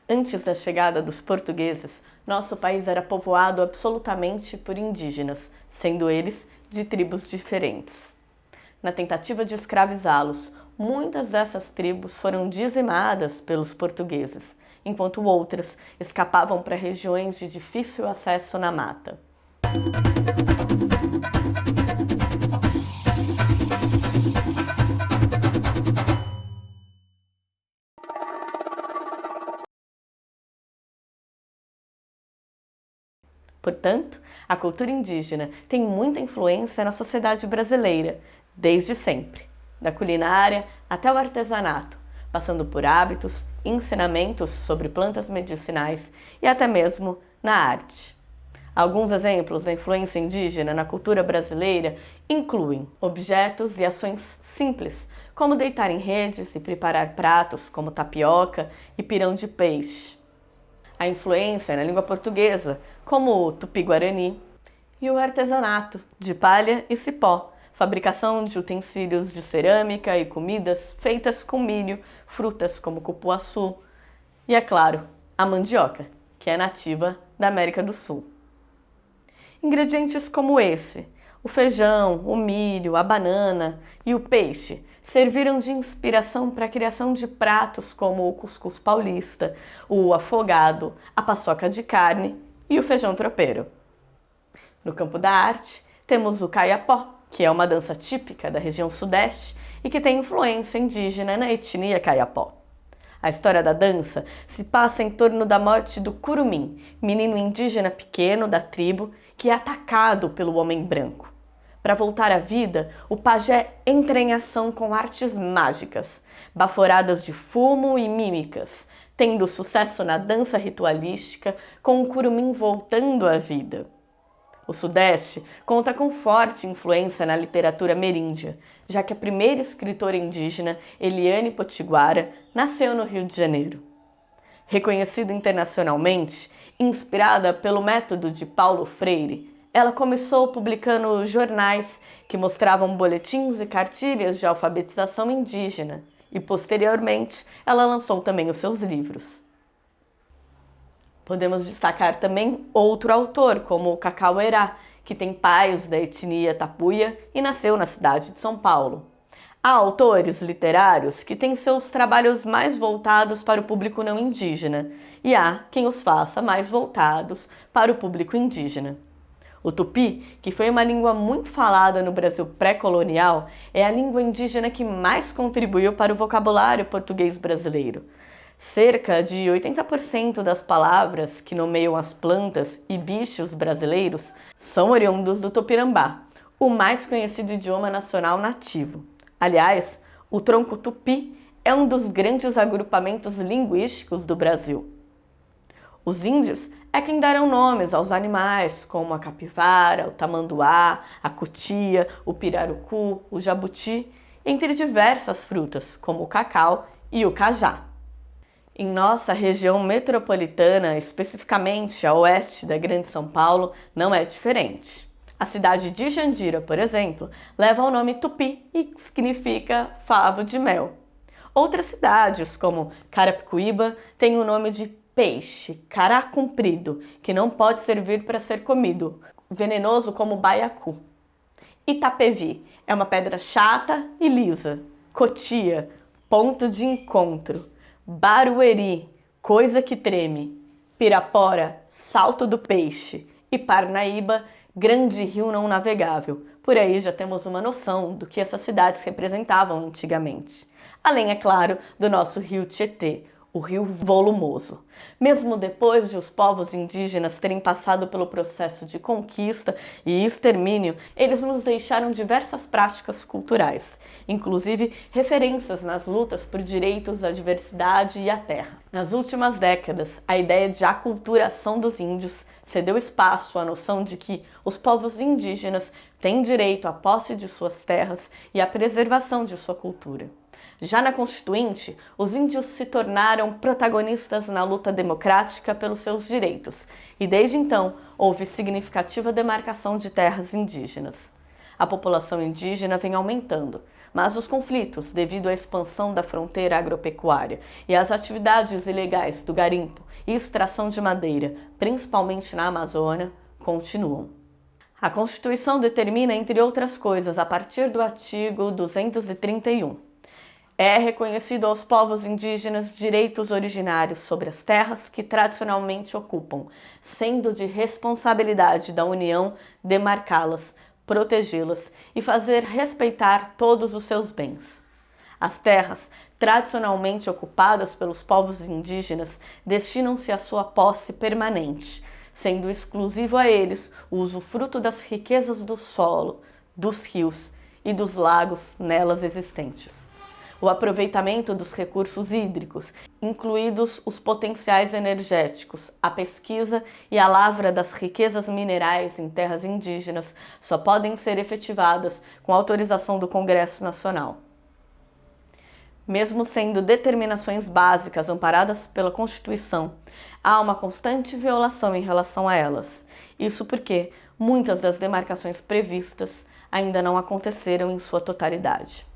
Antes da chegada dos portugueses, nosso país era povoado absolutamente por indígenas, sendo eles de tribos diferentes. Na tentativa de escravizá-los, muitas dessas tribos foram dizimadas pelos portugueses, enquanto outras escapavam para regiões de difícil acesso na mata. Portanto, a cultura indígena tem muita influência na sociedade brasileira, desde sempre, da culinária até o artesanato, passando por hábitos, ensinamentos sobre plantas medicinais e até mesmo na arte. Alguns exemplos da influência indígena na cultura brasileira incluem objetos e ações simples, como deitar em redes e preparar pratos como tapioca e pirão de peixe. A influência na língua portuguesa, como o tupi-guarani, e o artesanato de palha e cipó, fabricação de utensílios de cerâmica e comidas feitas com milho, frutas como cupuaçu e, é claro, a mandioca, que é nativa da América do Sul. Ingredientes como esse, o feijão, o milho, a banana e o peixe, serviram de inspiração para a criação de pratos como o cuscuz paulista, o afogado, a paçoca de carne e o feijão tropeiro. No campo da arte, temos o caiapó, que é uma dança típica da região sudeste e que tem influência indígena na etnia caiapó. A história da dança se passa em torno da morte do curumim, menino indígena pequeno da tribo que é atacado pelo homem branco. Para voltar à vida, o pajé entra em ação com artes mágicas, baforadas de fumo e mímicas, tendo sucesso na dança ritualística com o curumim voltando à vida. O Sudeste conta com forte influência na literatura ameríndia, já que a primeira escritora indígena, Eliane Potiguara, nasceu no Rio de Janeiro. Reconhecida internacionalmente, inspirada pelo método de Paulo Freire, ela começou publicando jornais que mostravam boletins e cartilhas de alfabetização indígena e, posteriormente, ela lançou também os seus livros. Podemos destacar também outro autor, como o Cacau Erá, que tem pais da etnia tapuia e nasceu na cidade de São Paulo. Há autores literários que têm seus trabalhos mais voltados para o público não indígena, e há quem os faça mais voltados para o público indígena. O tupi, que foi uma língua muito falada no Brasil pré-colonial, é a língua indígena que mais contribuiu para o vocabulário português brasileiro. Cerca de 80% das palavras que nomeiam as plantas e bichos brasileiros são oriundos do Tupinambá, o mais conhecido idioma nacional nativo. Aliás, o tronco tupi é um dos grandes agrupamentos linguísticos do Brasil. Os índios é quem deram nomes aos animais, como a capivara, o tamanduá, a cutia, o pirarucu, o jabuti, entre diversas frutas, como o cacau e o cajá. Em nossa região metropolitana, especificamente a oeste da Grande São Paulo, não é diferente. A cidade de Jandira, por exemplo, leva o nome Tupi e significa favo de mel. Outras cidades, como Carapicuíba, têm o nome de peixe, cará comprido, que não pode servir para ser comido, venenoso como baiacu. Itapevi é uma pedra chata e lisa. Cotia, ponto de encontro. Barueri, coisa que treme. Pirapora, salto do peixe. E Parnaíba, grande rio não navegável. Por aí já temos uma noção do que essas cidades representavam antigamente. Além, é claro, do nosso rio Tietê, o rio volumoso. Mesmo depois de os povos indígenas terem passado pelo processo de conquista e extermínio, eles nos deixaram diversas práticas culturais, inclusive referências nas lutas por direitos à diversidade e à terra. Nas últimas décadas, a ideia de aculturação dos índios cedeu espaço à noção de que os povos indígenas têm direito à posse de suas terras e à preservação de sua cultura. Já na Constituinte, os índios se tornaram protagonistas na luta democrática pelos seus direitos, e desde então houve significativa demarcação de terras indígenas. A população indígena vem aumentando, Mas os conflitos, devido à expansão da fronteira agropecuária e às atividades ilegais do garimpo e extração de madeira, principalmente na Amazônia, continuam. A Constituição determina, entre outras coisas, a partir do artigo 231, é reconhecido aos povos indígenas direitos originários sobre as terras que tradicionalmente ocupam, sendo de responsabilidade da União demarcá-las, protegê-las e fazer respeitar todos os seus bens. As terras tradicionalmente ocupadas pelos povos indígenas destinam-se à sua posse permanente, sendo exclusivo a eles o usufruto das riquezas do solo, dos rios e dos lagos nelas existentes. O aproveitamento dos recursos hídricos, incluídos os potenciais energéticos, a pesquisa e a lavra das riquezas minerais em terras indígenas só podem ser efetivadas com autorização do Congresso Nacional. Mesmo sendo determinações básicas amparadas pela Constituição, há uma constante violação em relação a elas. Isso porque muitas das demarcações previstas ainda não aconteceram em sua totalidade.